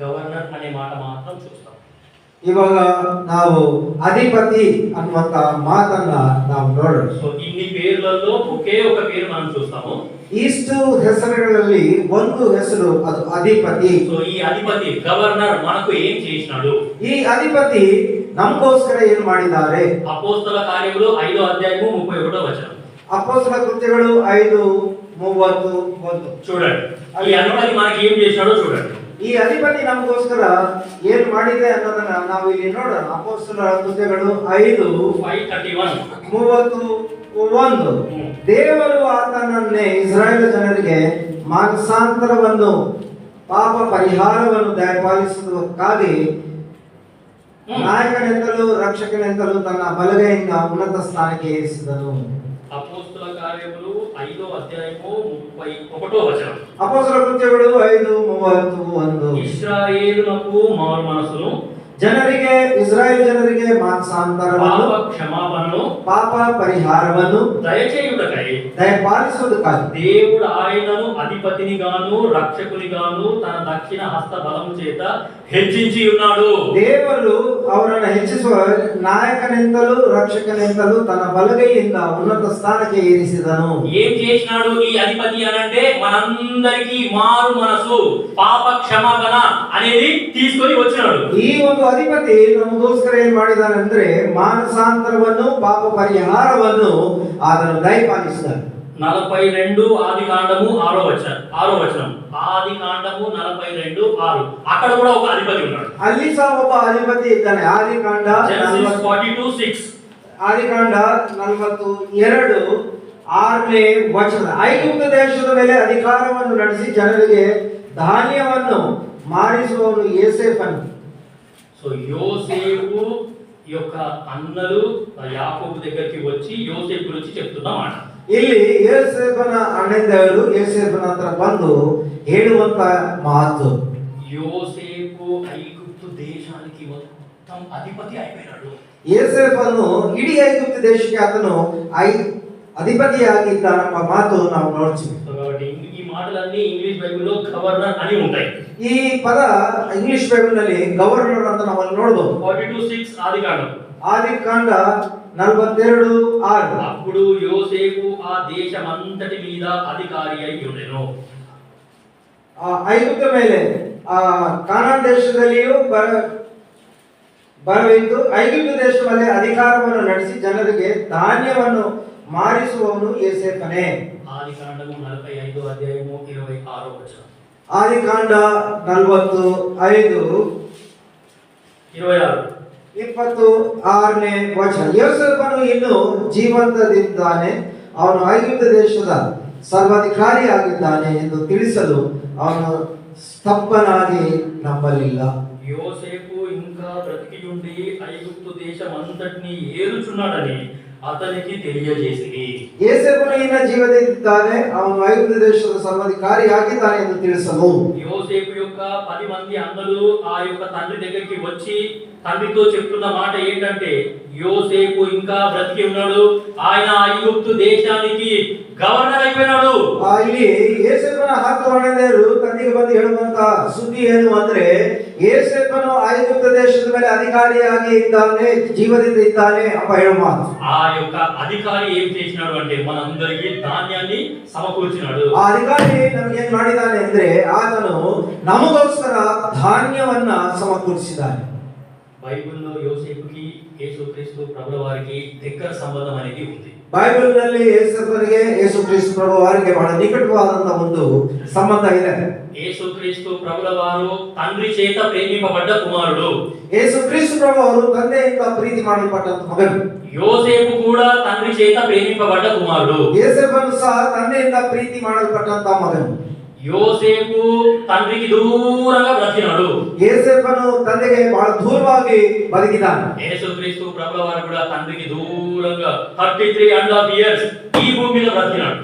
Governor అనే మాట మాత్రం చూస్తాం. ಇವಾಗ ನಾವು ಅಧಿಪತಿ ಅನ್ನುವಂತ ಮಾತನ್ನ ನಾವು ನೋಡೋಣ. సో ఇన్ని పేర్లలో ఒకే ఒక పేరు మనం చూస్తాము. ಇಷ್ಟು ಹೆಸರುಗಳಲ್ಲಿ ಒಂದು ಹೆಸರು ಅದು ಅಧಿಪತಿ. సో ఈ అధిపతి గవర్నర్ మనకు ఏం చేసినాడు? ಈ ಅಧಿಪತಿ ನಮಗೋಸ್ಕರ ಏನು ಮಾಡಿದ್ದಾರೆ? అపోస్తల కార్యములు 5వ అధ్యాయము 31వ వచనం. ಅಪೊಸ್ತಲ ಕೃತ್ಯಗಳು 5:31 చూడండి. ఈ అధిపతి మనకి ఏం చేసినాడో చూడండి. ಈ ಅಧಿಪತಿ ನಮಗೋಸ್ಕರ ಏನು ಮಾಡಿದೆ ಅನ್ನೋದನ್ನ ನಾವು ಇಲ್ಲಿ ನೋಡೋಣ. ಅಪೊಸ್ತಲ ಕೃತ್ಯಗಳು 5:31 ದೇವರು ಆತನನ್ನೇ ಇಸ್ರಾಯೇಲ್ ಜನರಿಗೆ ಮಾನಸಾಂತರವನ್ನು ಪಾಪ ಪರಿಹಾರವನ್ನು ದಯಪಾಲಿಸುವುದಕ್ಕಾಗಿ ನಾಯಕನೆಂತಲೂ ರಕ್ಷಕನೆಂತಲೂ ತನ್ನ ಬಲಗೈಯಿಂದ ಉನ್ನತ ಸ್ಥಾನಕ್ಕೆ ಏರಿಸಿದನು. అపోస్తల కార్యములు 5వ అధ్యాయము 31వ వచనం. ಅಪೊಸ್ತಲ ಕೃತ್ಯಗಳು 5:31 ఇశ్రాయేలునకు మారు మనసును, ಜನರಿಗೆ ಇಸ್ರಾಯೇಲ್ ಜನರಿಗೆ ಮಾನಸಾಂತರವನ್ನು, పాప క్షమాపణను, ಪಾಪ ಪರಿಹಾರವನ್ನು దయచేయుటకై దయపాలిಸುವುದಕ್ಕಾಗಿ దేవుడు ఆయనను అధిపతిని గాను రక్షకుని గాను తన దక్షిణ హస్త బలము చేత హెచ్చించి ఉన్నాడు. ದೇವರು ಅವರನ್ನು ಹೆಚ್ಚಿಸುವ ನಾಯಕನೆಂತಲೂ ರಕ್ಷಕನೆಂತಲೂ ತನ್ನ ಬಲಗೈಯಿಂದ ಉನ್ನತ ಸ್ಥಾನಕ್ಕೆ ಏರಿಸಿದನು. ఏం చేసినాడు ఈ అధిపతి అనంటే మనందరికీ మారు మనసు, పాప క్షమాపణ అనేది తీసుకొని వచ్చినాడు. ಈ ಒಂದು ಅಧಿಪತಿ ನಮಗೋಸ್ಕರ ಏನ್ ಮಾಡಿದಾನೆ ಅಂದ್ರೆ ಮಾನಸಾಂತರವನ್ನು, ಪಾಪ ಪರಿಹಾರವನ್ನು ಅದನ್ನು ದಯಪಾಲಿಸಿದನು. 42 ఆదికాండము 6వ వచనం. ఆదికాండము 42:6. అక్కడ కూడా ఒక అధిపతి ఉన్నాడు. ಅಲ್ಲಿ ಸಹ ಒಬ್ಬ ಅಧಿಪತಿ ಇದ್ದಾನೆ. ಆದಿಕಾಂಡ 42:6. ಆದಿಕಾಂಡ 42:6ನೇ ವಚನ. ಐಗುಪ್ತ ದೇಶದ ಮೇಲೆ ಅಧಿಕಾರವನ್ನು ನಡೆಸಿ ಜನರಿಗೆ ಧಾನ್ಯವನ್ನು ಮಾರಿಸುವವನು ಯೋಸೇಫನು. సో యోసేపు యొక్క అన్నలు యాకోబు దగ్గరికి వచ్చి యోసేపు గురించి చెప్తున్నమాట. ಇಲ್ಲಿ ಯೋಸೇಫನ ಅಣ್ಣಂದಿರು ಯೋಸೇಫನ ಹತ್ರ ಬಂದು ಹೇಳುವಂತ ಮಾತು, యోసేపు ఐగుప్తు దేశానికి మొత్తం అధిపతి అయిపోయాడు. ಯೋಸೇಫನು ಇಡೀ ಐಗುಪ್ತ ದೇಶಕ್ಕೆ ಆತನು ಅಧಿಪತಿಯಾಗಿದ್ದಾನೆಂಬ ಮಾತು ನಾವು ನೋಡ್ತೀವಿ. కాబట్టి ఈ మాటలన్నీ ఇంగ్లీష్ బైబిల్లో గవర్నర్ అని ఉంటాయి. ಈ ಪದ ಇಂಗ್ಲಿಷ್ ಬೈಬಲ್ ನಲ್ಲಿ ಗವರ್ನರ್ ಅಂತ ನಾವು ನೋಡಬಹುದು. 42:6 ఆదికాండం. ಆದಿಕಾಂಡ 42:6. అప్పుడు యోసేపు ఆ దేశమంతటి మీద అధికారి అయి ఉండెను. ಐಗುಪ್ತ ಮೇಲೆ ಕಾನಾನ್ ದೇಶದಲ್ಲಿಯೂ ಬರವಿದ್ದು ಐಗುಪ್ತ ದೇಶದ ಮೇಲೆ ಅಧಿಕಾರವನ್ನು ನಡೆಸಿ ಜನರಿಗೆ ಧಾನ್ಯವನ್ನು ಮಾರಿಸುವವನು ಯೋಸೇಫನೇ. ఆదికాండము 45వ అధ్యాయము 26వ వచనం. ಆದಿಕಾಂಡ 45:26ನೇ ವಚನ. ಯೋಸೇಫನು ಇನ್ನು ಜೀವಂತದಿದ್ದಾನೆ, ಅವನು ಐಗುಪ್ತ ದೇಶದ ಸರ್ವಾಧಿಕಾರಿಯಾಗಿದ್ದಾನೆ ಎಂದು ತಿಳಿಸಲು ಅವನು ಸ್ತಬ್ಧನಾಗಿ ನಂಬಲಿಲ್ಲ. యోసేపు ఇంకా బ్రతికి ఉండి ఐగుప్తు దేశమంతటిని ఏలుచున్నాడని అతనికి తెలియజేసిరి. ಯೋಸೇಫನು ಇನ್ನ ಜೀವದಿಂದಿದ್ದಾನೆ, ಅವನು ಐಗುಪ್ತ ದೇಶದ ಸರ್ವಾಧಿಕಾರಿಯಾಗಿದ್ದಾನೆ ಎಂದು ತಿಳಿಸಲು యోసేపు యొక్క 10 మంది అన్నలు ఆ యొక్క తండ్రి దగ్గరికి వచ్చి తండ్రితో చెప్తున్న మాట ఏంటంటే, యోసేపు ఇంకా బ్రతికి ఉన్నాడు, ఆయన ఐగుప్తు దేశానికి ಗವರ್ನರ್ అయిపోయాడు. ಇಲ್ಲಿ ಯೋಸೇಫನ 10 ಅಣ್ಣಂದಿರು ತಂದೆಗೆ ಬಂದು ಹೇಳುವಂತ ಸುದ್ದಿ ಏನು ಅಂದ್ರೆ, ಯೋಸೇಫನು ಐಗುಪ್ತ ದೇಶದ ಮೇಲೆ ಅಧಿಕಾರಿಯಾಗಿ ಇದ್ದಾನೆ, ಜೀವದಿಂದ ಇದ್ದಾನೆ ಅಂತ ಹೇಳುವ ಮಾತು. ఆ యొక్క అధికారి ఏం చేసినాడు అంటే మనందరికీ ధాన్యాన్ని సమకూర్చినాడు. ಆ ಅಧಿಕಾರಿ ನಮಗೆ ಏನು ಮಾಡಿದ್ದಾನೆ ಅಂದ್ರೆ ಆತನು ನಮಗೋಸ್ಕರ ಧಾನ್ಯವನ್ನ ಸಮಕೂರಿಸಿದ್ದಾನೆ. బైబిల్లో యోసేపుకి యేసుక్రీస్తు ప్రభుల వారికి దగ్గర సంబంధం అనేది ఉంది. ಬೈಬಲ್ ನಲ್ಲಿ ಯೇಸುವಿಗೆ ಯೇಸು ಕ್ರಿಸ್ತ ಪ್ರಭು ವಾರಿಗೆ ಬಹಳ ನಿಕಟವಾದಂತ ಒಂದು ಸಂಬಂಧ ಇದೆ. యేసుక్రీస్తు ప్రభుల వారు తండ్రి చేత ప్రేమింపబడ్డ కుమారుడు. ಯೇಸು ಕ್ರಿಸ್ತ ಪ್ರಭು ಅವರು ತಂದೆಯಿಂದ ಪ್ರೀತಿ ಮಾಡಲ್ಪಟ್ಟಂತ ಮಗನು. యోసేపు కూడా తండ్రి చేత ప్రేమింపబడ్డ కుమారుడు. ಯೋಸೇಫನು ಸಹ ತಂದೆಯಿಂದ ಪ್ರೀತಿ ಮಾಡಲ್ಪಟ್ಟಂತ ಮಗನು. యోసేపు తండ్రికి దూరంగా బ్రతికినాడు. ಯೋಸೇಫನು ತಂದೆಗೆ ಬಹಳ ದೂರವಾಗಿ ಬದುಕಿದ್ದಾನೆ. యేసుక్రీస్తు ప్రభుల వారు కూడా తండ్రికి దూరంగా 33.5 years ಈ ಭೂಮಿ మీద బ్రతికినాడు.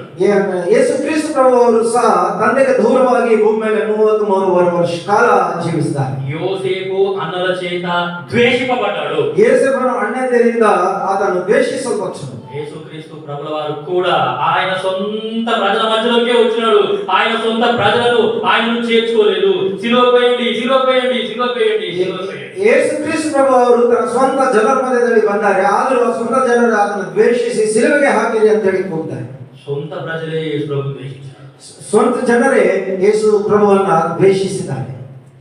ಯೇಸು ಕ್ರಿಸ್ತ ಪ್ರಭು ಅವರು ಸಹ ತಂದೆಗೆ ದೂರವಾಗಿ ಭೂಮಿ ಮೇಲೆ 33 ವರ್ಷ ಕಾಲ ಜೀವಿಸಿದ್ದಾರೆ. యోసేపు అన్నల చేత ద్వేషింపబడ్డాడు. ಯೋಸೇಫನು ಅಣ್ಣಂದಿರಿಂದ ಆತನು ದ್ವೇಷಿಸಲ್ಪಟ್ಟನು. యేసుక్రీస్తు ప్రభుల వారు కూడా ఆయన సొంత ప్రజల మధ్యలోకే వచ్చినాడు. ఆయన సొంత ప్రజలను ఆయనను చేర్చుకోలేదు. సిలువపేయండి, సిలువపేయండి, సిలువపేయండి, సిలువపేయండి. ಯೇಸುಕ್ರಿಸ್ತು ಪ್ರಭು ಅವರು ತನ್ನ ಸ್ವಂತ ಜನರ ಮಧ್ಯದಲ್ಲಿ ಬಂದಾರೆ, ಆದರೂ ಆ ಸ್ವಂತ ಜನರು ಅದನ್ನು ದ್ವೇಷಿಸಿ ಸಿಲುಬೆಗೆ ಹಾಕಿರಿ ಅಂತ ಹೇಳಿ ಹೋಗ್ತಾರೆ. సొంత ప్రజలే యేసు ప్రభు ద్వేషించారు. ಸ್ವಂತ ಜನರೇ ಯೇಸು ಪ್ರಭುವನ್ನ ದ್ವೇಷಿಸಿದ್ದಾರೆ.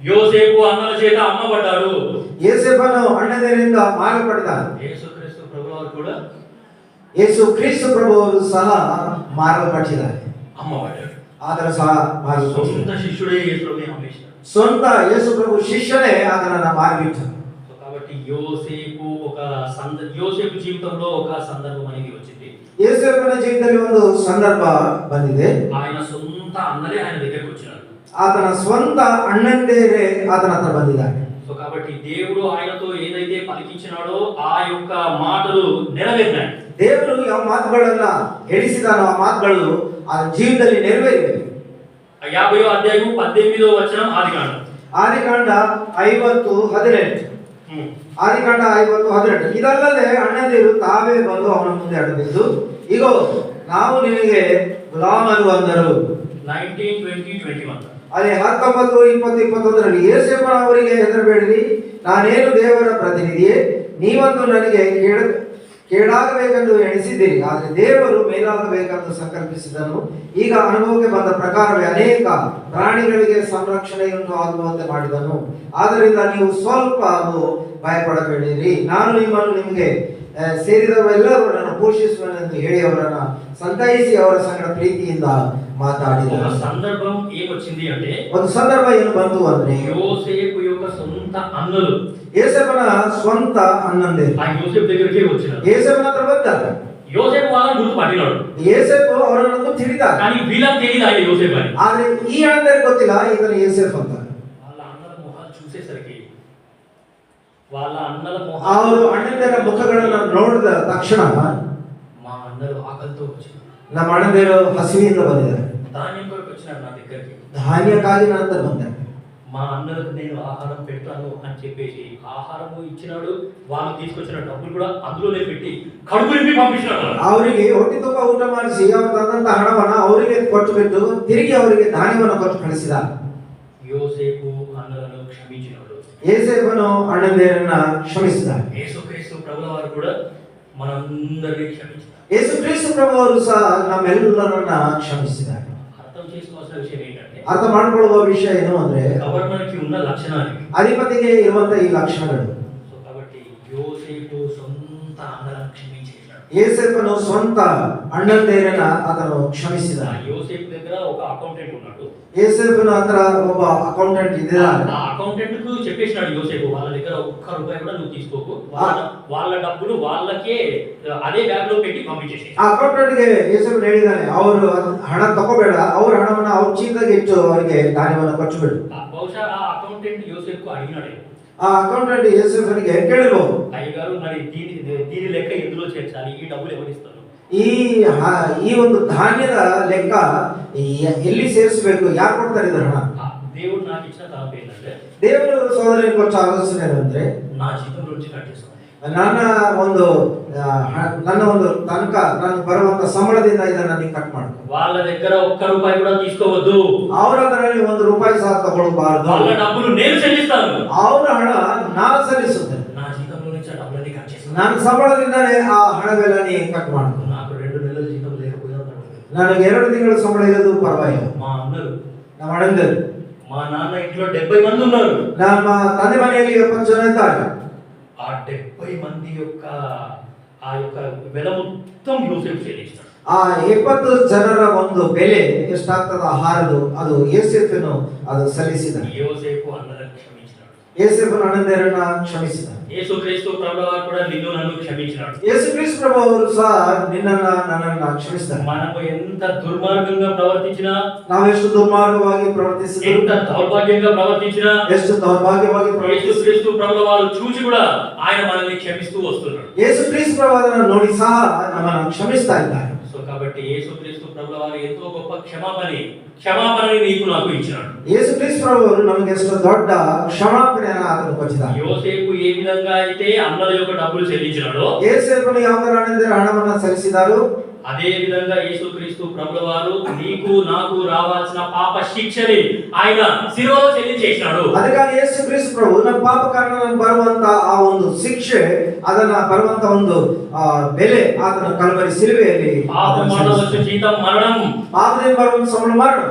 యోసేపు అన్నల చేత అమ్మబడ్డాడు. ಯೋಸೇಫನು ಅಣ್ಣಂದಿರಿಂದ ಮಾರಲ್ಪಟ್ಟಿದ್ದಾನೆ. యేసుక్రీస్తు ప్రభుల వారు కూడా ಯೇಸು ಕ್ರಿಸ್ತು ಪ್ರಭು ಅವರು ಸಹ ಮಾರಲ್ಪಟ್ಟಿದ್ದಾರೆ, అమ్మబడ్డాడు. ಆದರೂ ಸಹ ಮಾರಲ್ಪಟ್ಟಿದ್ದಾರೆ. సొంత శిష్యుడే యేసు ప్రభుని అమ్మేశాడు. ಸ್ವಂತ ಯೇಸು ಪ್ರಭು ಶಿಷ್ಯನೇ ಅದನ್ನ ಮಾರಿಬಿಟ್ಟರು. కాబట్టి యోసేపు జీవితంలో ఒక సందర్భం అనేది వచ్చింది. ಯೋಸೇಫನ ಜೀವಿತದಲ್ಲಿ ಒಂದು ಸಂದರ್ಭ ಬಂದಿದೆ. ఆయన సొంత అన్నలే ఆయన దగ్గరికి వచ్చినారు. ಆತನ ಸ್ವಂತ ಅಣ್ಣಂದಿರೇ ಆತನ ಹತ್ರ ಬಂದಿದ್ದಾರೆ. కాబట్టి దేవుడు ఆయనతో ఏదైతే పలికించినాడో ఆ యొక్క మాటలు నెరవేరినాయి. ದೇವರು ಯಾವ ಮಾತುಗಳನ್ನ ಹೇಳಿಸಿದಾನೋ ಆ ಮಾತುಗಳು ಆ ಜೀವನದಲ್ಲಿ ನೆರವೇರಿವೆ. 50వ అధ్యాయం 18వ వచనం ఆదికాండం. ಆದಿಕಾಂಡ 50:18. ಆದಿಕಾಂಡ 50:18. ಇದಲ್ಲದೆ ಅಣ್ಣಂದಿರು ತಾವೇ ಬಂದು ಅವನ ಮುಂದೆ ಅಡಗಿದ್ದು, ಇಗೋ ನಾವು ನಿನಗೆ ಗುಲಾಮರು ಅಂದರು. 19, 20, 21. ಅಲ್ಲಿ 19, 20, 21ರಲ್ಲಿ ಯೋಸೇಫನು ಅವರಿಗೆ ಹೆದರಬೇಡಿರಿ, ನಾನೇನು ದೇವರ ಪ್ರತಿನಿಧಿಯೇ, ನೀವಂತೂ ನನಗೆ ಕೇಡಾಗಬೇಕೆಂದು ಎಣಿಸಿದ್ದೀರಿ, ಆದರೆ ದೇವರು ಮೇಲಾಗಬೇಕೆಂದು ಸಂಕಲ್ಪಿಸಿದನು. ಈಗ ಅನುಭವಕ್ಕೆ ಬಂದ ಪ್ರಕಾರವೇ ಅನೇಕ ಪ್ರಾಣಿಗಳಿಗೆ ಸಂರಕ್ಷಣೆಯನ್ನು ಆಗುವಂತೆ ಮಾಡಿದನು. ಆದ್ದರಿಂದ ನೀವು ಸ್ವಲ್ಪ ಭಯಪಡಬೇಡಿರಿ, ನಾನು ನಿಮಗೆ ಸೇರಿದವರೆಲ್ಲರನ್ನು ಪೋಷಿಸುವನೆಂದು ಹೇಳಿ ಅವರನ್ನು ಸಂತೈಸಿ ಅವರ ಸಂಗಡ ಪ್ರೀತಿಯಿಂದ ಮಾತಾಡಿದರು. ఒక సందర్భం ఏమొచ్చింది అంటే, ಒಂದು ಸಂದರ್ಭ ಏನು ಬಂತು ಅಂದ್ರೆ, యోసేపు యొక్క సొంత అన్నలు ಯೋಸೇಫನ ಸ್ವಂತ ಅಣ್ಣಂದಿರು ఆ యోసేపు దగ్గరికి వచ్చినారు. ಯೋಸೇಫನ ಹತ್ರ ಬಂದರು. యోసేపు వాళ్ళని గుర్తుపట్టినాడు. ಯೋಸೇಫು ಅವರನ್ನು ತಿಳಿದಾರೆ, కానీ వీళ్ళకి తెలియదు ఆయన యోసేపు అని. ಆದ್ರೆ ಈ ಅಣ್ಣಂದಿರಿಗೆ ಗೊತ್ತಿಲ್ಲ ಇದನ್ನು ಯೋಸೇಫ್ ಅಂತ. వాళ్ళ అన్నల మొహాలు చూసేసరికి వాళ్ళ అన్నల ಅವರು ಅಣ್ಣಂದಿರ ಮುಖಗಳನ್ನು ನೋಡಿದ ತಕ್ಷಣ, మా అన్నలు ఆకలితో వచ్చినారు, ನಮ್ಮ ಅಣ್ಣಂದಿರು ಹಸಿವಿಯಿಂದ ಬಂದಿದ್ದಾರೆ, ధాన్యం కొరకు వచ్చినారు నా దగ్గరికి, ಧಾನ್ಯಕ್ಕಾಗಿ ನನ್ನ ಹತ್ರ ಬಂದ್ದಾರೆ, మా అన్నలకు నేను ఆహారం పెడతాను అని చెప్పేసి ఆహారము ఇచ్చినాడు. వాళ్ళు తీసుకొచ్చిన డబ్బులు కూడా అందులోనే పెట్టి కడుపు నింపి పంపించినాడు. ಅವರಿಗೆ ಹೊಟ್ಟೆ ತುಂಬ ಊಟ ಮಾಡಿಸಿ ಅವರು ತಂದಂತ ಹಣವನ್ನು ಅವರಿಗೆ ಕೊಟ್ಟು ಬಿಟ್ಟು ತಿರುಗಿ ಅವರಿಗೆ ಧಾನ್ಯವನ್ನು ಕೊಟ್ಟು ಕಳಿಸಿದ. యోసేపు అన్నలను క్షమించినాడు. ಯೋಸೇಫನು ಅಣ್ಣಂದಿರನ್ನ ಕ್ಷಮಿಸಿದ. యేసుక్రీస్తు ప్రభుల వారు కూడా మనందరినీ క్షమించారు. ಯೇಸು ಕ್ರಿಸ್ತು ಪ್ರಭು ಅವರು ಸಹ ನಮ್ಮೆಲ್ಲರನ್ನ ಕ್ಷಮಿಸಿದ್ದಾರೆ. అర్థం చేసుకోవాల్సిన విషయం ఏంటంటే, ಅರ್ಥ ಮಾಡಿಕೊಳ್ಳುವ ವಿಷಯ ಏನು ಅಂದ್ರೆ, గవర్నర్కి ఉన్న లక్షణాలు ಅಧಿಪತಿಗೆ ಇರುವಂತ ಈ ಲಕ್ಷಣಗಳು. సో కాబట్టి యోసేపు సొంత అన్నలను క్షమించేశాడు. ಯೋಸೇಫನು ಸ್ವಂತ ಅಣ್ಣಂದಿರನ್ನ ಆತನು ಕ್ಷಮಿಸಿದ. యోసేపు దగ్గర ఒక అకౌంటెంట్ ఉన్నాడు. ಯೋಸೇಫನ ಹತ್ರ ಒಬ್ಬ ಅಕೌಂಟೆಂಟ್ ಇದ್ದಾನೆ. ఆ అకౌంటెంట్ కు చెప్పేసినాడు యోసేపు, వాళ్ళ దగ్గర ఒక్క రూపాయి కూడా నువ్వు తీసుకోకు, వాళ్ళ డబ్బులు వాళ్ళకే అదే బ్యాగ్ లో పెట్టి పంపించేసి. ಆ ಅಕೌಂಟೆಂಟ್ಗೆ ಯೋಸೇಫನು ಹೇಳಿದಾನೆ, ಅವರು ಹಣ ತಗೋಬೇಡ, ಅವ್ರ ಹಣವನ್ನು ಅವ್ರ ಚೀಲದಾಗ ಇಟ್ಟು ಅವರಿಗೆ ಧಾನ್ಯವನ್ನು ಕೊಟ್ಟು ಬಿಡು. బహుశా ఆ అకౌంటెంట్ యోసేపుకు అడిగినాడు. ಆ ಅಕೌಂಟೆಂಟ್ ಯೋಸೇಫನಿಗೆ ಕೇಳಿರಬಹುದು, అయ్యగారు మరి దీని లెక్క ఎందులో చేర్చాలి, ఈ డబ్బులు ఎవరిస్తారు, ಈ ಒಂದು ಧಾನ್ಯದ ಲೆಕ್ಕ ಎಲ್ಲಿ ಸೇರಿಸಬೇಕು, ಯಾರು ಕೊಡ್ತಾರೆ ಇದರ ಹಣ? దేవుడు నాకు ఇచ్చిన తలంపు ఏంటంటే, ದೇವರು ಸಹೋದರನಿಗೆ ಕೊಟ್ಟ ಆಲೋಚನೆ ಏನಂದ್ರೆ, నా జీతం నుంచి కట్ చేసుకోవాలి, ನನ್ನ ಒಂದು ತನಕ ನನಗೆ ಬರುವಂತ ಸಂಬಳದಿಂದ ಇದನ್ನ ನೀನು ಕಟ್ ಮಾಡು. వాళ్ళ దగ్గర ఒక్క రూపాయి కూడా తీసుకోవద్దు, ಅವರ ಹತ್ರದಲ್ಲಿ ₹1 ಸಹ ತಗೊಳ್ಬಾರದು, వాళ్ళ డబ్బులు నేను చెల్లిస్తాను, ಅವರ ಹಣ ನಾನು ಸಲ್ಲಿಸುತ್ತೇನೆ, నా జీతంలో నుంచి ఆ డబ్బులన్నీ కట్ చేసుకోవాలి, ನನ್ನ ಸಂಬಳದಿಂದಲೇ ಆ ಹಣವೆಲ್ಲ ನೀ ಕಟ್ ಮಾಡು. నాకు 2 నెలల జీతం లేకపోయినా పర్వాలేదు, ನನಗೆ 2 ತಿಂಗಳ ಸಂಬಳ ಇರೋದು ಪರವಾಗಿಲ್ಲ. మా అన్నలు, ನಮ್ಮ ಅಣ್ಣಂದಿರು, మా నాన్న ఇంట్లో 70 మంది ఉన్నారు, ನಮ್ಮ ತಂದೆ ಮನೆಯಲ್ಲಿ 70 ಜನ ಇದ್ದಾರೆ. ఆ 70 మంది యొక్క ఆ యొక్క వెల మొత్తం యోసేపు చెల్లిస్తాడు. ಆ 70 ಜನರ ಒಂದು ಬೆಲೆ ಎಷ್ಟಾಗ್ತದ ಆಹಾರದು ಅದು ಯೋಸೇಫನು ಅದು ಸಲ್ಲಿಸಿದ. యోసేపు అన్నలను క్షమించినాడు. ಯೋಸೇಫನು ಅಣ್ಣಂದಿರನ್ನ ಕ್ಷಮಿಸಿದ. యేసుక్రీస్తు ప్రభువారు కూడా నిన్ను నన్ను క్షమించినాడు. ಯೇಸು ಕ್ರಿಸ್ತ ಪ್ರಭು ಅವರು ಸಹ ನಿನ್ನನ್ನ ನನ್ನನ್ನ ಕ್ಷಮಿಸಿದ್ದಾರೆ. మనము ఎంత దుర్మార్గంగా ప్రవర్తించినా, ನಾವೆಷ್ಟು ದುರ್ಮಾರ್ಗವಾಗಿ ಪ್ರವರ್ತಿಸಿದ್ರು, ఎంత దౌర్భాగ్యంగా ప్రవర్తించినా, ಎಷ್ಟು ದೌರ್ಭಾಗ್ಯವಾಗಿ యేసుక్రీస్తు ప్రభువారు చూసి కూడా ఆయన మనల్ని క్షమిస్తూ వస్తున్నాడు. ಯೇಸು ಕ್ರಿಸ್ತ ಪ್ರಭು ಅದನ್ನು ನೋಡಿ ಸಹ ನಮ್ಮನ್ನು ಕ್ಷಮಿಸ್ತಾ ಇದ್ದಾರೆ. సో కాబట్టి యేసుక్రీస్తు ప్రభువారు ఎంతో గొప్ప క్షమాపణి క్షమాపణని నీకు నాకు ఇచ్చినాడు. యేసుక్రీస్తు ప్రభువు ನಮಗೆ ಎಷ್ಟು ದೊಡ್ಡ ಕ್ಷಮಾಪಣೆಯನ್ನು ಆತನು ಕೊಟ್ಟಿದ್ದಾನೆ. యోసేపు ఏ విధంగా అయితే అన్నల యొక్క డబ్బులు చెల్లించినాడో, యేసేపును ಯಾವ ತರ ಹಣವನ್ನು ಸಲ್ಲಿಸಿದರು, అదే విధంగా యేసుక్రీస్తు ప్రభుల వారు నీకు నాకు రావాల్సిన పాప శిక్షని ఆయన శిలువలో చెల్లించేసినాడు. ಅದಕ್ಕಾಗಿ యేసుక్రీస్తు ప్రభు ನಮ್ಮ ಪಾಪ ಕಾರಣವನ್ನು ಬರುವಂತ ಆ ಒಂದು ಶಿಕ್ಷೆ, ಅದನ್ನ ಬರುವಂತ ಒಂದು ಬೆಲೆ ಆತನ ಕಲ್ವರಿ ಶಿಲುಬೆಯಲ್ಲಿ పాపం ಮಾಡవచ్చు జీతం మరణం, ಪಾಪದಿಂದ ಬರುವಂತ ಸಂಬಳ ಮರಣ,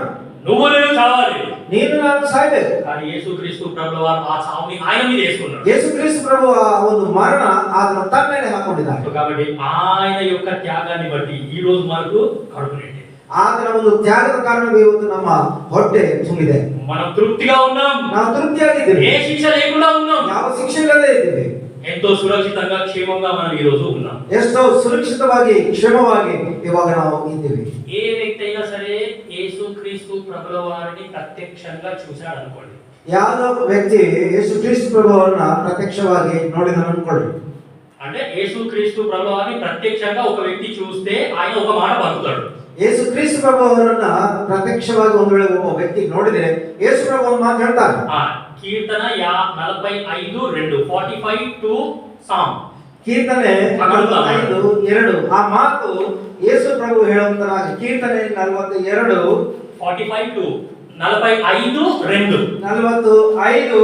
నువ్వు నేను చావాలి, ನೀನು ನಾನು ಸಾಯ್ಬೇಕು. కానీ యేసుక్రీస్తు ప్రభుల వారు ఆ చావుని ఆయన మీద వేసుకున్నాడు. యేసుక్రీస్తు ప్రభు ఆ ಒಂದು మరణ ಆತನ ತನ್ನ ಮೇಲೆ ಹಾಕೊಂಡಿದ್ದಾನೆ. కాబట్టి ఆయన యొక్క త్యాగాన్ని బట్టి ఈ రోజు మనకు కడుపు నిండి, ಆತನ ಒಂದು ತ್ಯಾಗದ ಕಾರಣವೇ ಇವತ್ತು ನಮ್ಮ ಹೊಟ್ಟೆ ತುಂಬಿದೆ. మనం తృప్తిగా ఉన్నాం, ನಾವು ತೃಪ್ತಿಯಾಗಿದ್ದೇವೆ, ఏ శిక్ష లేకుండా ఉన్నాం, ಯಾವ ಶಿಕ್ಷೆ ಇಲ್ಲದೆ ಇದ್ದೇವೆ, ఎంతో సురక్షితంగా క్షేమంగా మనం ఈ రోజు ఉన్నాం. ಎಷ್ಟೋ ಸುರಕ್ಷಿತವಾಗಿ ಕ್ಷೇಮವಾಗಿ ಇವಾಗ ನಾವು ಇದ್ದೇವೆ. ఏ వ్యక్తి అయినా సరే యేసుక్రీస్తు ప్రభుల వారిని ప్రత్యక్షంగా చూశాడు అనుకోండి, ಯಾವುದೋ ಒಬ್ಬ ವ್ಯಕ್ತಿ ಯೇಸುಕ್ರಿಸ್ತು ಪ್ರಭುವನ್ನ ಪ್ರತ್ಯಕ್ಷವಾಗಿ ನೋಡಿದನು ಅನ್ಕೊಳ್ಳಿ. అంటే యేసుక్రీస్తు ప్రభుల వారిని ప్రత్యక్షంగా ఒక వ్యక్తి చూస్తే ఆయన ఒక మాట పలుకుతాడు. ಯೇಸುಕ್ರಿಸ್ತು ಪ್ರಭು ಅವರನ್ನ ಪ್ರತ್ಯಕ್ಷವಾಗಿ ಒಂದು ವೇಳೆ ಒಬ್ಬ ವ್ಯಕ್ತಿ ನೋಡಿದ್ರೆ ಯೇಸು ಪ್ರಭು ಒಂದು ಮಾತು ಹೇಳ್ತಾರೆ. కీర్తన 45:2 45:2 సామ్, ಕೀರ್ತನೆ 45:2 ಆ ಮಾತು ಯೇಸು ಪ್ರಭು ಹೇಳುವಂತ ಕೀರ್ತನೆ 42 45:2 45:2 45:2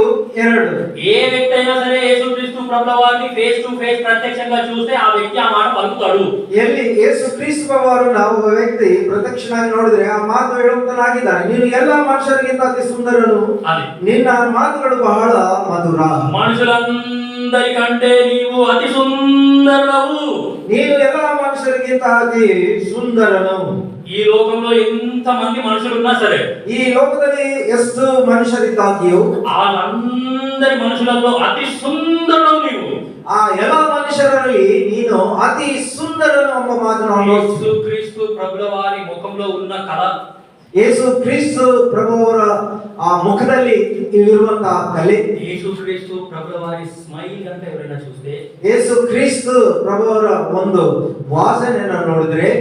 ఏ వ్యక్తి అయినా సరే యేసుక్రీస్తు ప్రభుల వారిని ఫేస్ టు ఫేస్ ప్రత్యక్షంగా చూస్తే ఆ వ్యక్తి ఆ మాట పలుకుతాడు. ಎಲ್ಲಿ ಯೇಸುಕ್ರಿಸ್ತು ಪ್ರಭು ಅವರನ್ನ ಒಬ್ಬ ವ್ಯಕ್ತಿ ಪ್ರತ್ಯಕ್ಷನಾಗಿ ನೋಡಿದ್ರೆ ಆ ಮಾತು ಹೇಳುವಂತನಾಗಿದ್ದಾನೆ, ನೀನು ಎಲ್ಲಾ ಮನುಷ್ಯರಿಗಿಂತ ಅತಿ ಸುಂದರನು, ನಿನ್ನ ಮಾತುಗಳು ಬಹಳ ಮಧುರ, మనుషులందరికంటే నీవు అతి సుందరుడవు, ನೀನು ಎಲ್ಲಾ ಮನುಷ್ಯರಿಗಿಂತ ಅತಿ ಸುಂದರನು. ఈ లోకంలో ఎంత మంది మనుషులు ఉన్నా సరే, ಈ ಲೋಕದಲ್ಲಿ ಎಷ್ಟು ಮನುಷ್ಯರಿದ್ದಾಗ್ಯೂ వాళ్ళందరి మనుషులలో అతి సుందరుడు నీవు. ಆ ಎಲ್ಲ ಮನುಷ್ಯರಲ್ಲಿ ನೀನು ಅತಿ ಸುಂದರನು ಎಂಬ ಮಾತನ್ನು యేసుక్రీస్తు ప్రభుల వారి ముఖంలో ఉన్న కళ, ಯೇಸುಕ್ರಿಸ್ತು ಪ್ರಭುವರ ಆ ಮುಖದಲ್ಲಿ ಇರುವಂತಹ ಕಲೆ, యేసుక్రీస్తు ప్రభుల వారి స్మైల్ ಅಂತ ఎవరైనా చూస్తే, ಯೇಸುಕ್ರಿಸ್ತು ಪ್ರಭುವರ ಒಂದು ವಾಸನೆಯನ್ನು ನೋಡಿದ್ರೆ,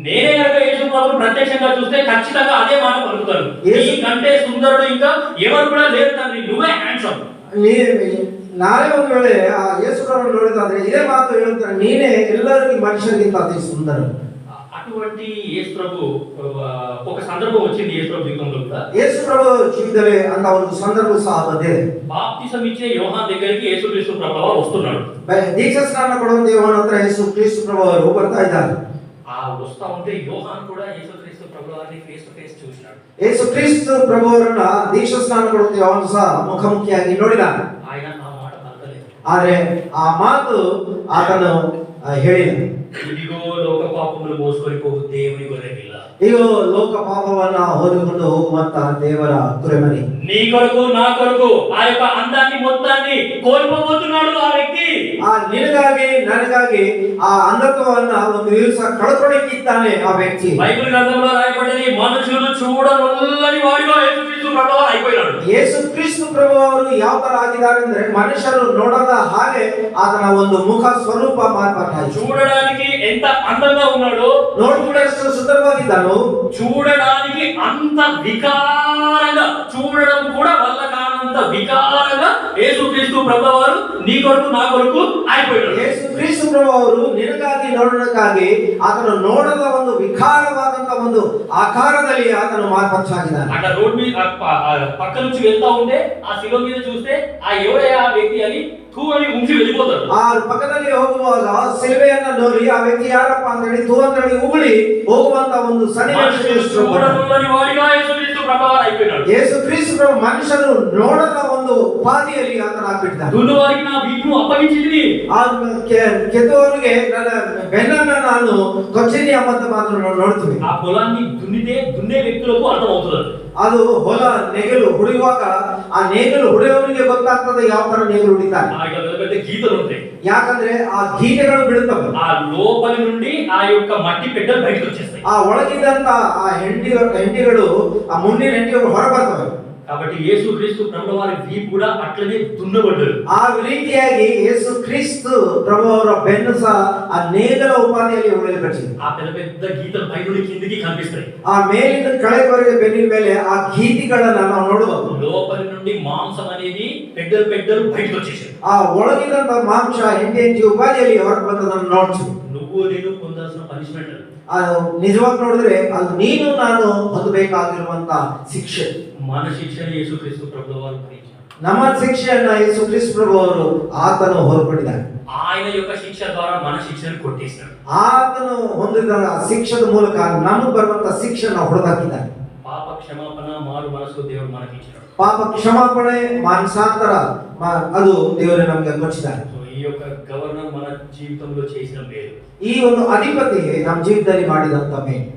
నేనే కనుక యేసు ప్రభువును ప్రత్యక్షంగా చూస్తే ఖచ్చితంగా అదే మాట పలుకుతాను, నీకంటే సుందరుడు ఇంకా ఎవరు కూడా లేరు తండ్రి, నువ్వే హ్యాండ్సమ్. ನಾಳೆ ಒಂದು ವೇಳೆ ಆ ಯೇಸು ಪ್ರಭುವನ್ನು ನೋಡಿದ್ರೆ ಇದೇ ಮಾತು ಹೇಳುತ್ತಾರೆ, ನೀನೇ ಎಲ್ಲರಿಗೂ ಮನುಷ್ಯರಿಗಿಂತ ಅತಿ ಸುಂದರ. అటువంటి యేసు ప్రభు ఒక సందర్భం వచ్చింది యేసు ప్రభు జీవితంలో కూడా. యేసు ప్రభు జీవితంలో అంత ಒಂದು సందర్భ సಹ ಬಂದಿದೆ. బాప్తిసం ఇచ్చే యోహాన్ దగ్గరికి యేసుక్రీస్తు ప్రభువు వస్తున్నాడు. దీక్షా స్నాన ಕೊಡುವಂತ యోహాన్ ಹತ್ರ ಯೇಸುಕ್ರಿಸ್ತು ಪ್ರಭು ಅವರು ಬರ್ತಾ ಇದ್ದಾರೆ. ఆ వస్తా ఉంటే యోహాన్ కూడా యేసుక్రీస్తు ప్రభువు వారిని ఫేస్ టు ఫేಸ್ చూశాడు. ಯೇಸುಕ್ರಿಸ್ತು ಪ್ರಭು ಅವರನ್ನ ದೀಕ್ಷಾ ಸ್ನಾನ ಕೊಡುವಂತ యోహాన్ ಸಹ ಮುಖಾಮುಖಿಯಾಗಿ ನೋಡಿದ. ఆయన ఆ మాట పలకలేదు. ಆದರೆ ಆ ಮಾತು ಆತನು ಹೇಳಿದ, ఇదిగో లోక పాపములు మోసుకొని పోవు దేవుని గొర్రె పిల్ల, ఇగో ಲೋಕ ಪಾಪವನ್ನ ಹೊತ್ತುಕೊಂಡು ಹೋಗುವಂತ ದೇವರ ಕುರಿಮರಿ, నీ కొరకు నా కొరకు ఆ యొక్క అందాన్ని మొత్తాన్ని కోల్పోబోతున్నాడు ఆ వ్యక్తి. ಆ ನಿನಗಾಗಿ ನನಗಾಗಿ ಆ ಅಂಧತ್ವವನ್ನ ಒಂದು ದಿವಸ ಕಳ್ಕೊಳ್ಳಿಕ್ಕಿದ್ದಾನೆ ಆ ವ್ಯಕ್ತಿ. బైబిల్ గ్రంథంలో రాయబడింది, మనుషులు చూడనొల్లని వాడిగా యేసుక్రీస్తు ప్రభువు అయిపోయాడు. ಯೇಸುಕ್ರಿಸ್ತು ಪ್ರಭು ಅವರು ಯಾವ ತರ ಆಗಿದ್ದಾರೆ ಅಂದ್ರೆ ಮನುಷ್ಯರು ನೋಡದ ಹಾಗೆ ಆತನ ಒಂದು ಮುಖ ಸ್ವರೂಪ ಮಾರ್ಪಾಟಾಯಿತು. చూడడానికి ఎంత అందంగా ఉన్నాడో, ನೋಡಿದ್ರೆ ಎಷ್ಟು ಸುಂದರವಾಗಿದ್ದಾನೋ, చూడడానికి అంత వికారంగా, చూడడం కూడా వల్ల కానంత వికారంగా యేసుక్రీస్తు ప్రభువు వారు నీ కొరకు నా కొరకు అయిపోయాడు. ಯೇಸುಕ್ರಿಸ್ತು ಪ್ರಭು ಅವರು ನಿನಗಾಗಿ ನೋಡೋದಕ್ಕಾಗಿ ಆತನು ನೋಡದ ಒಂದು ವಿಕಾರವಾದಂತ ಒಂದು ಆಕಾರದಲ್ಲಿ ಆತನು ಮಾರ್ಪಾಟಾಗಿದ್ದಾನೆ. అక్కడ రోడ్ మీద పక్క నుంచి వెళ్తా ఉంటే ఆ శిలువ మీద చూస్తే ఆ ఎవరయ్యా ఆ వ్యక్తి అని తూ అని ఉంచి వెళ్ళిపోతాడు. ಆ ಪಕ್ಕದಲ್ಲಿ ಹೋಗುವಾಗ ಸಿಲುಬೆಯನ್ನ ನೋಡಿ ಆ ವ್ಯಕ್ತಿ ಯಾರಪ್ಪ ಅಂತ ಹೇಳಿ ತೂ ಅಂತ ಹೇಳಿ ಉಗುಳಿ ಹೋಗುವಂತ ಒಂದು ಸನ್ನಿವೇಶ వాడిగా యేసుక్రీస్తు ప్రభువు అయిపోయాడు. ಯೇಸುಕ್ರಿಸ್ತು ಪ್ರಭು ಮನುಷ್ಯರು ನೋಡದ ಒಂದು ಉಪಾಧಿಯಲ್ಲಿ ಆತನ ಆಗ್ಬಿಟ್ಟಿದ್ದಾನೆ. దున్నవారికి నా వీపును అప్పగించింది, ಆ ಕೆತ್ತುವವರಿಗೆ ನನ್ನ ಬೆನ್ನನ್ನ ನಾನು ಕೊಚ್ಚಿನಿ ಎಂಬಂತ ಮಾತನ್ನು ನೋಡ್ತೀವಿ. ఆ పొలాన్ని దున్నే వ్యక్తులకు అర్థం అవుతుంది. ಅದು ಹೊಲ ನೆಗಲು ಹುಡುಗುವಾಗ ಆ ನೇಗಲು ಹುಡುಗವರಿಗೆ ಗೊತ್ತಾಗ್ತದೆ ಯಾವ ತರ ನೇಗಲು ಹುಡಿತಾರೆ. పెద్ద గీతలు ఉంటాయి, ಯಾಕಂದ್ರೆ ಆ ಗೀತೆಗಳು ಬೀಳುತ್ತವೆ. ఆ లోపలి నుండి ఆ యొక్క మట్టి పెద్దలు బయటకు వచ్చేస్తాయి. ಆ ಒಳಗಿದ್ದಂತ ಆ ಹೆಂಡಿಗಳು ಆ ಮುಂಡಿನ ಹೆಂಡಿಗಳು ಹೊರ ಬರ್ತವೆ. కాబట్టి యేసుక్రీస్తు ప్రభుల వారి వీపు కూడా అట్లనే దున్నబడ్డారు. ಆ ರೀತಿಯಾಗಿ ಯೇಸು ಕ್ರಿಸ್ತು ಪ್ರಭು ಅವರ ಬೆನ್ನು ಸಹ ಆ ನೇಗಲ ಉಪಾಧಿಯಲ್ಲಿ ಹೊಳೆಯಲ್ಪಟ್ಟಿದೆ. ఆ పెద్ద పెద్ద గీతలు పై నుండి కిందికి కనిపిస్తాయి. ಆ ಮೇಲಿಂದ ಕೆಳವರೆಗೆ ಬೆನ್ನಿನ ಮೇಲೆ ಆ ಗೀತಿಗಳನ್ನ ನಾವು ನೋಡಬಹುದು. లోపలి నుండి మాంసం అనేది పెద్దలు పెద్దలు బయటకు వచ్చేసారు. ಆ ಒಳಗಿದಂತ ಮಾಂಸ ಹೆಂಡಿ ಉಪಾಧಿಯಲ್ಲಿ ಹೊರಗೆ ಬಂದದನ್ನು ನೋಡ್ತೀವಿ. నువ్వు నేను పొందాల్సిన పనిష్మెంట్ ಅದು ನಿಜವಾಗಿ ನೋಡಿದ್ರೆ ಅದು ನೀನು ನಾನು ಹೊಂದಬೇಕಾಗಿರುವಂತ ಶಿಕ್ಷೆ. మన శిక్షను యేసుక్రీస్తు ప్రభుల వారు భరించారు. ನಮ್ಮ ಶಿಕ್ಷೆಯನ್ನ ಯೇಸು ಕ್ರಿಸ್ತ ಪ್ರಭು ಅವರು ಆತನು ಹೊರಪಡಿದ್ದಾರೆ. ఆయన యొక్క శిక్ష ద్వారా మన శిక్షను కొట్టేశాడు. ಆತನು ಹೊಂದಿದ ಶಿಕ್ಷದ ಮೂಲಕ ನಮಗೆ ಬರುವಂತ ಶಿಕ್ಷೆನ ಹೊಡೆದಾಕಿದ್ದಾನೆ. పాప క్షమాపణ మారు మనసు దేవుడు మనకి ఇచ్చాడు. ಪಾಪ ಕ್ಷಮಾಪಣೆ ಮಾನಸಾಂತರ ಅದು ದೇವರು ನಮಗೆ ಕೊಟ್ಟಿದ್ದಾನೆ. సో ఈ యొక్క గవర్నర్ మన జీవితంలో చేసిన మేలు. ಈ ಒಂದು ಅಧಿಪತಿ ನಮ್ಮ ಜೀವಿತದಲ್ಲಿ ಮಾಡಿದಂತ ಮೇಲು.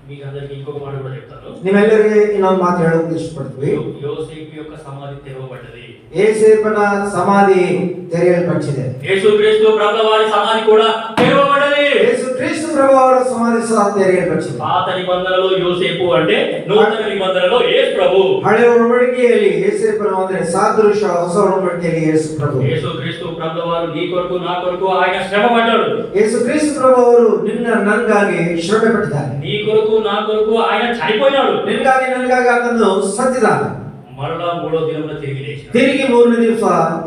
మీకు అందరికి ఇంకొక మాట కూడా చెప్తాను. ನಿಮ್ಮೆಲ್ಲರಿಗೆ ಇನ್ನೊಂದು ಮಾತು ಹೇಳೋಕೆ ಇಷ್ಟಪಡ್ತೀವಿ. యోసేపు యొక్క సమాధి తెరవబడ్డది. ಏಸೇಪನ ಸಮಾಧಿ ತೆರೆಯಲ್ಪಟ್ಟಿದೆ. యేసుక్రీస్తు ప్రభుల వారి సమాధి కూడా తెరవబడ్డది. ಯೇಸು ಕ್ರಿಸ್ತ ಪ್ರಭು ಅವರ ಸಮಾಧಿ ಸಹ ತೆರೆಯಲ್ಪಟ್ಟಿದೆ. పాత నిబంధనలో యోసేపు అంటే నూతన నిబంధనలో యేసు ప్రభు. ಹಳೆಯ ಒಡಂಬಡಿಕೆಯಲ್ಲಿ ಏಸೇಪನು ಅಂದ್ರೆ ಸಾದೃಶ್ಯ, ಹೊಸ ಒಡಂಬಡಿಕೆಯಲ್ಲಿ ಯೇಸು ಪ್ರಭು. యేసుక్రీస్తు ప్రభుల వారు నీ కొరకు నా కొరకు ఆయన శ్రమ పడ్డాడు. ಯೇಸು ಕ್ರಿಸ್ತ ಪ್ರಭು ಅವರು ನಿನ್ನ ನನಗಾಗಿ ಶ್ರಮೆ ಪಟ್ಟಿದ್ದಾರೆ. నీ కొరకు నా కొరకు ఆయన చనిపోయినాడు. ನಿನಗಾಗಿ ನನಗಾಗಿ ಆತನು ಸತ್ತಿದ್ದಾನೆ. మరలా మూడో దినమున తిరిగి లేచాడు. ತಿರುಗಿ 3ನೇ ದಿವಸ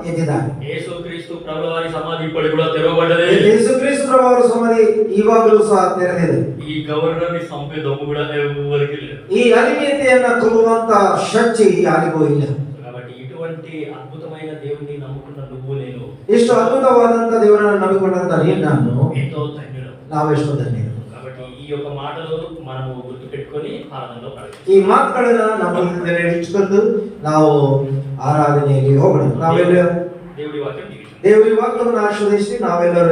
ಎದ್ದಿದ್ದಾನೆ. యేసుక్రీస్తు ప్రభుల వారి సమాధి ఇప్పటికి కూడా తెరవబడ్డది. ಯೇಸು ಕ್ರಿಸ್ತ ಪ್ರಭು ಅವರ ಸಮಾಧಿ ಇವಾಗಲೂ ಸಹ ತೆರೆದಿದೆ. ఈ గవర్నర్ ని చంపే దమ్ము కూడా ఎవరికి లేదు. ಈ ಅಧಿಪತಿಯನ್ನ ಕೊಲ್ಲುವಂತ ಶಕ್ತಿ ಯಾರಿಗೂ ಇಲ್ಲ. కాబట్టి ఇటువంటి అద్భుతమైన దేవుని నమ్ముకున్న నువ్వు నేను ಇಷ್ಟು ಅದ್ಭುತವಾದಂತ ದೇವರನ್ನು ನಂಬಿಕೊಂಡಂತ ನೀನು ನಾನು ఎంతో ధన్యుడు. ನಾವೆಷ್ಟು ಧನ್ಯರು. కాబట్టి ఈ యొక్క మాటలు మనము గుర్తు పెట్టుకొని ఆనందంలో పడవచ్చు. ಈ ಮಾತುಗಳನ್ನ ನಮ್ಮ ಹೃದಯದಲ್ಲಿ ಇಟ್ಕೊಂಡು ನಾವು ಆರಾಧನೆಯಲ್ಲಿ ಹೋಗೋಣ. ನಾವೆಲ್ಲ దేవుడి వాక్యం దీవించు. ದೇವರ ವಾಕ್ಯವನ್ನು ಆಶೀರ್ವದಿಸಿ ನಾವೆಲ್ಲರೂ